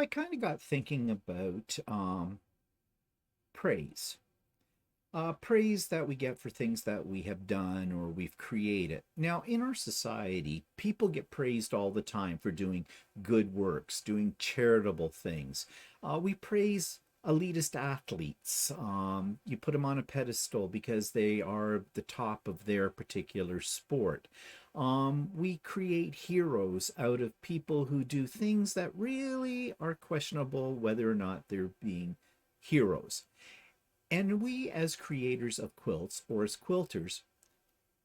I kind of got thinking about praise. Praise that we get for things that we have done or we've created. Now, in our society, people get praised all the time for doing good works, doing charitable things. We praise elitist athletes. You put them on a pedestal because they are the top of their particular sport. We create heroes out of people who do things that really are questionable whether or not they're being heroes. And we, as creators of quilts or as quilters,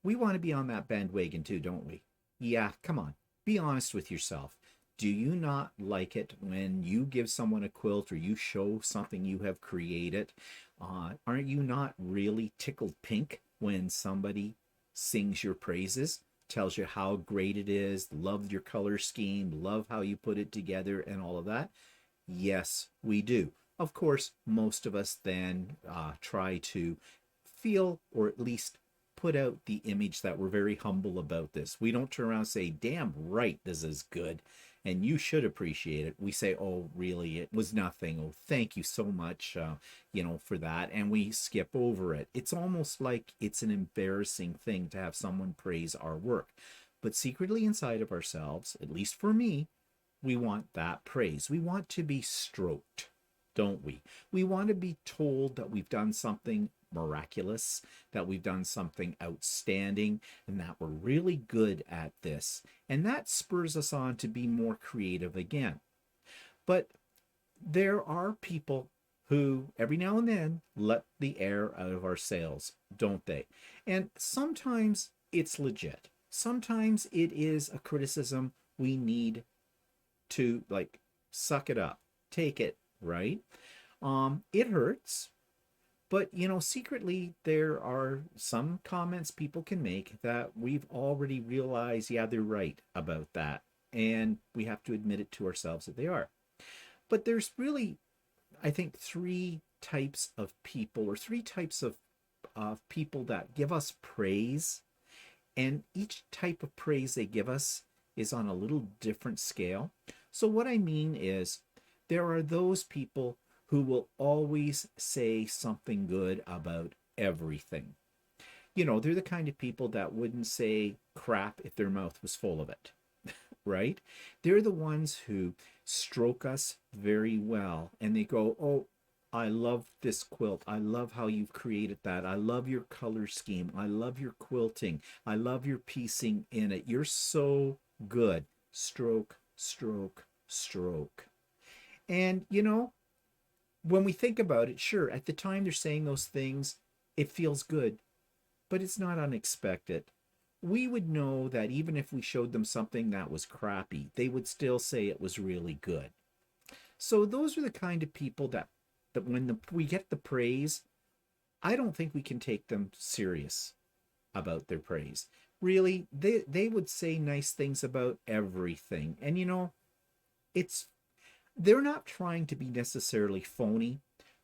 we want to be on that bandwagon too, don't we? Yeah, come on. Be honest with yourself. Do you not like it when you give someone a quilt or you show something you have created? Aren't you not really tickled pink when somebody sings your praises, tells you how great it is, love your color scheme, love how you put it together, and all of that? Yes, we do. Of course, most of us then try to feel or at least put out the image that we're very humble about this. We don't turn around and say, damn right, this is good and you should appreciate it. We say, oh, really, it was nothing. Oh, thank you so much, for that. And we skip over it. It's almost like it's an embarrassing thing to have someone praise our work. But secretly inside of ourselves, at least for me, we want that praise. We want to be stroked, don't we? We want to be told that we've done something miraculous, that we've done something outstanding, and that we're really good at this. And that spurs us on to be more creative again. But there are people who every now and then let the air out of our sails, don't they? And sometimes it's legit. Sometimes it is a criticism we need to like suck it up, take it, right? It hurts, but secretly there are some comments people can make that we've already realized, yeah, they're right about that, and we have to admit it to ourselves that they are. But there's really, I think, three types of people, or three types of people that give us praise, and each type of praise they give us is on a little different scale. So, what I mean is, there are those people who will always say something good about everything. They're the kind of people that wouldn't say crap if their mouth was full of it, right? They're the ones who stroke us very well and they go, oh, I love this quilt. I love how you've created that. I love your color scheme. I love your quilting. I love your piecing in it. You're so good. Stroke, stroke, stroke. And, when we think about it, sure, at the time they're saying those things, it feels good, but it's not unexpected. We would know that even if we showed them something that was crappy, they would still say it was really good. So those are the kind of people that when we get the praise, I don't think we can take them serious about their praise. Really, they would say nice things about everything. And it's they're not trying to be necessarily phony,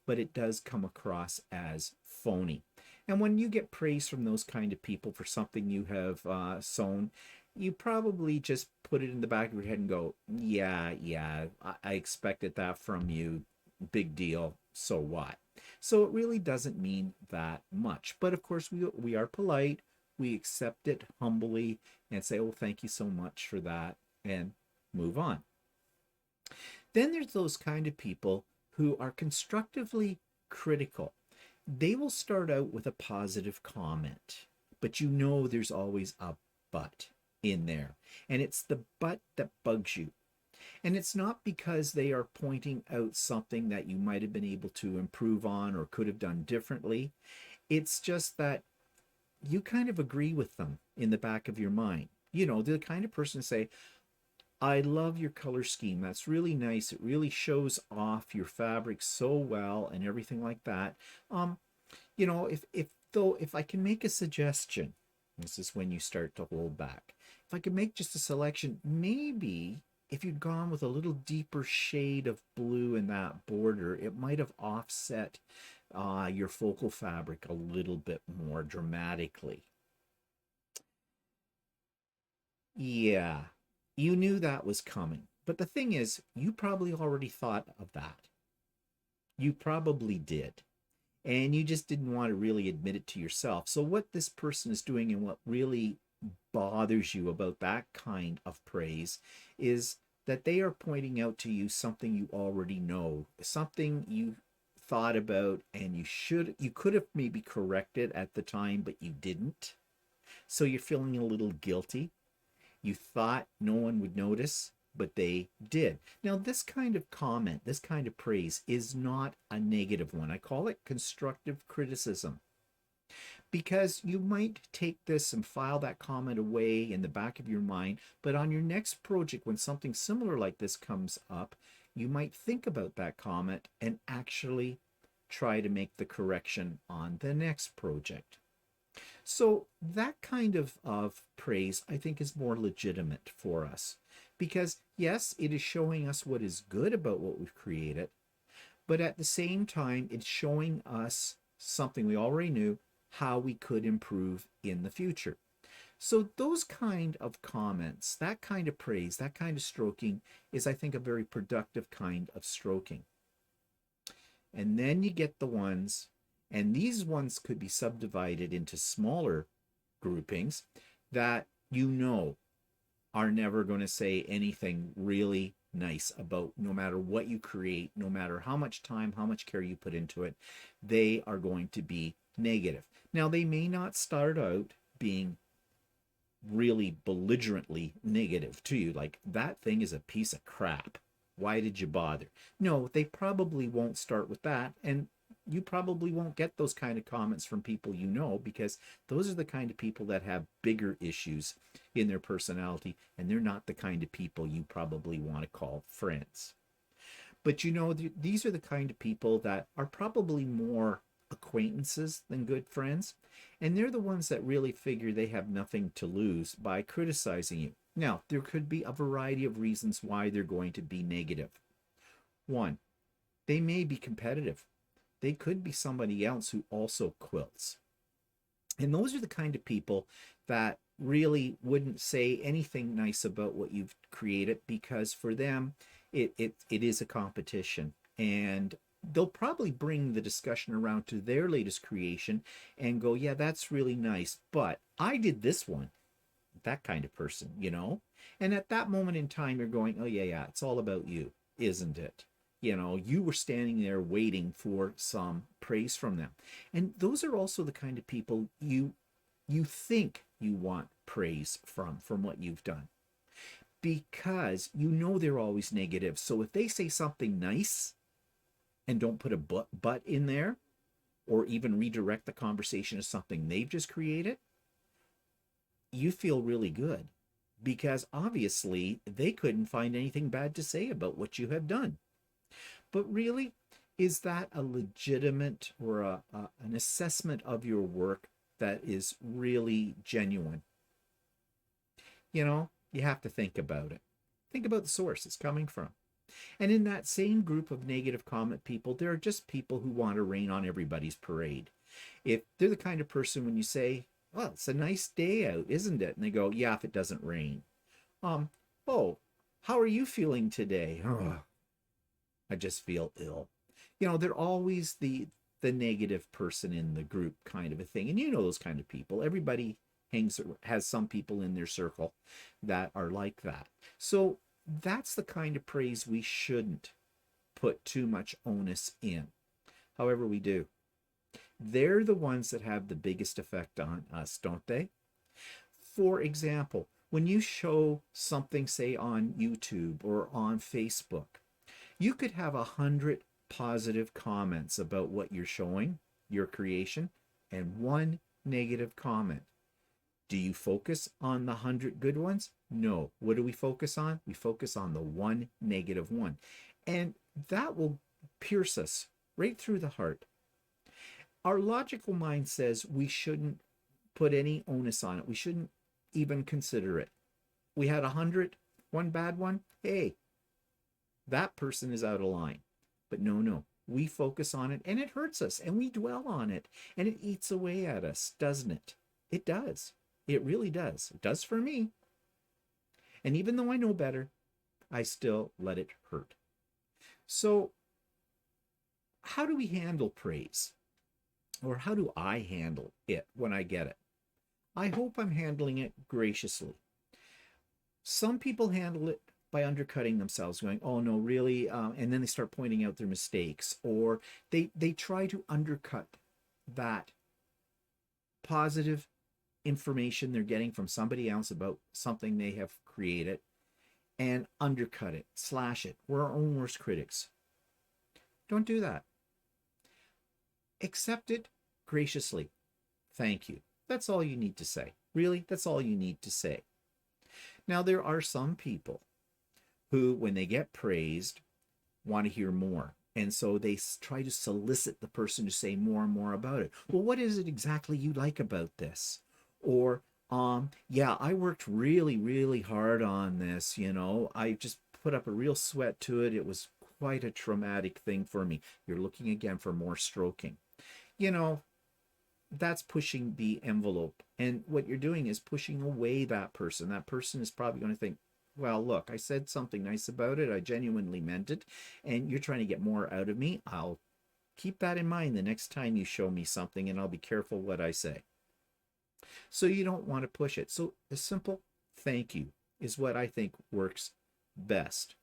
but it does come across as phony. And when you get praise from those kind of people for something you have sewn, you probably just put it in the back of your head and go, yeah, yeah, I expected that from you. Big deal. So what? So it really doesn't mean that much. But of course, we are polite. We accept it humbly and say, oh, thank you so much for that, and move on. Then there's those kind of people who are constructively critical. They will start out with a positive comment, but there's always a but in there. And it's the but that bugs you. And it's not because they are pointing out something that you might have been able to improve on or could have done differently. It's just that you kind of agree with them in the back of your mind. The kind of person to say, I love your color scheme. That's really nice. It really shows off your fabric so well and everything like that. If I can make a suggestion, this is when you start to hold back. If I could make just a selection, maybe if you'd gone with a little deeper shade of blue in that border, it might have offset your focal fabric a little bit more dramatically. Yeah, you knew that was coming. But the thing is, you probably already thought of that. You probably did. And you just didn't want to really admit it to yourself. So, what this person is doing and what really bothers you about that kind of praise is that they are pointing out to you something you already know, something you thought about and you could have maybe corrected at the time, but you didn't. So you're feeling a little guilty. You thought no one would notice, but they did. Now, this kind of comment, this kind of praise is not a negative one. I call it constructive criticism, because you might take this and file that comment away in the back of your mind, but on your next project, when something similar like this comes up, you might think about that comment and actually try to make the correction on the next project. So that kind of praise, I think, is more legitimate for us, because yes, it is showing us what is good about what we've created, but at the same time, it's showing us something we already knew, how we could improve in the future. So those kind of comments, that kind of praise, that kind of stroking is, I think, a very productive kind of stroking. And then you get the ones, and these ones could be subdivided into smaller groupings that you know are never going to say anything really nice about, no matter what you create, no matter how much time, how much care you put into it, they are going to be negative. Now, they may not start out being really belligerently negative to you, like that thing is a piece of crap. Why did you bother? No, they probably won't start with that. And you probably won't get those kind of comments from people you know, because those are the kind of people that have bigger issues in their personality, and they're not the kind of people you probably want to call friends. But you know, these are the kind of people that are probably more acquaintances than good friends. And they're the ones that really figure they have nothing to lose by criticizing you. Now, there could be a variety of reasons why they're going to be negative. One, they may be competitive. They could be somebody else who also quilts. And those are the kind of people that really wouldn't say anything nice about what you've created, because for them, it is a competition. And they'll probably bring the discussion around to their latest creation and go, yeah, that's really nice, but I did this one. That kind of person, you know? And at that moment in time, you're going, oh, yeah, yeah, it's all about you, isn't it? You know, you were standing there waiting for some praise from them. And those are also the kind of people you think you want praise from what you've done, because you know they're always negative. So if they say something nice and don't put a but in there, or even redirect the conversation to something they've just created, you feel really good, because obviously they couldn't find anything bad to say about what you have done. But really, is that a legitimate or an assessment of your work that is really genuine? You know, you have to think about it. Think about the source it's coming from. And in that same group of negative comment people, there are just people who want to rain on everybody's parade. If they're the kind of person, when you say, well, it's a nice day out, isn't it? And they go, yeah, if it doesn't rain. Um, oh, how are you feeling today? Oh, I just feel ill. You know, they're always the negative person in the group, kind of a thing. And you know those kind of people. Everybody has some people in their circle that are like that. So that's the kind of praise we shouldn't put too much onus in. However, we do. They're the ones that have the biggest effect on us, don't they? For example, when you show something, say on YouTube or on Facebook, you could have 100 positive comments about what you're showing, your creation, and one negative comment. Do you focus on the 100 good ones? No. What do we focus on? We focus on the one negative one. And that will pierce us right through the heart. Our logical mind says we shouldn't put any onus on it. We shouldn't even consider it. We had 100, one bad one. Hey, that person is out of line. But no, no. We focus on it, and it hurts us, and we dwell on it, and it eats away at us, doesn't it? It does. It really does. It does for me. And even though I know better, I still let it hurt. So, how do we handle praise? Or how do I handle it when I get it? I hope I'm handling it graciously. Some people handle it by undercutting themselves, going, "Oh no, really?" And then they start pointing out their mistakes, or they try to undercut that positive information they're getting from somebody else about something they have created and undercut it, slash it. We're our own worst critics. Don't do that. Accept it graciously. Thank you. That's all you need to say. Really, that's all you need to say. Now, there are some people who, when they get praised, want to hear more. And so they try to solicit the person to say more and more about it. Well, what is it exactly you like about this? Or, yeah, I worked really, really hard on this. I just put up a real sweat to it. It was quite a traumatic thing for me. You're looking again for more stroking. You know, that's pushing the envelope. And what you're doing is pushing away that person. That person is probably going to think, well, look, I said something nice about it. I genuinely meant it. And you're trying to get more out of me. I'll keep that in mind the next time you show me something, and I'll be careful what I say. So you don't want to push it. So a simple thank you is what I think works best.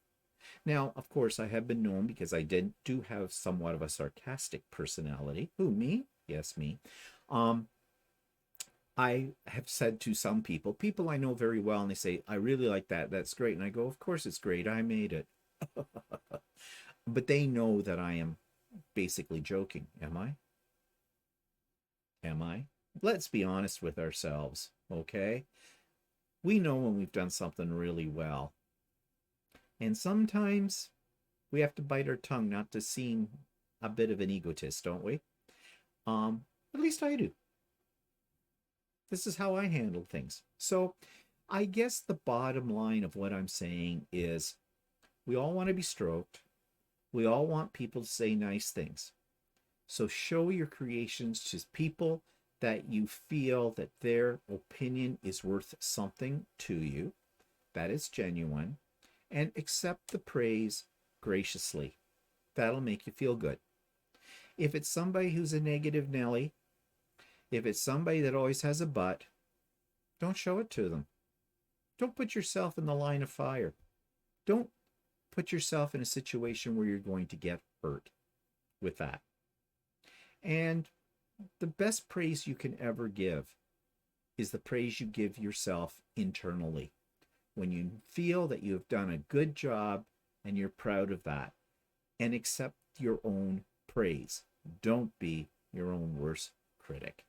Now, of course, I have been known, because I do have somewhat of a sarcastic personality. Who, me? Yes, me. Um, I have said to some people I know very well, and they say, "I really like that. That's great." And I go, "Of course it's great. I made it." But they know that I am basically joking. Am I? Am I? Let's be honest with ourselves, okay? We know when we've done something really well. And sometimes we have to bite our tongue not to seem a bit of an egotist, don't we? At least I do. This is how I handle things. So I guess the bottom line of what I'm saying is, we all want to be stroked. We all want people to say nice things. So show your creations to people that you feel that their opinion is worth something to you, that is genuine, and accept the praise graciously. That'll make you feel good. If it's somebody who's a negative Nelly, if it's somebody that always has a but, don't show it to them. Don't put yourself in the line of fire. Don't put yourself in a situation where you're going to get hurt with that. And the best praise you can ever give is the praise you give yourself internally. When you feel that you have done a good job and you're proud of that, and accept your own praise. Don't be your own worst critic.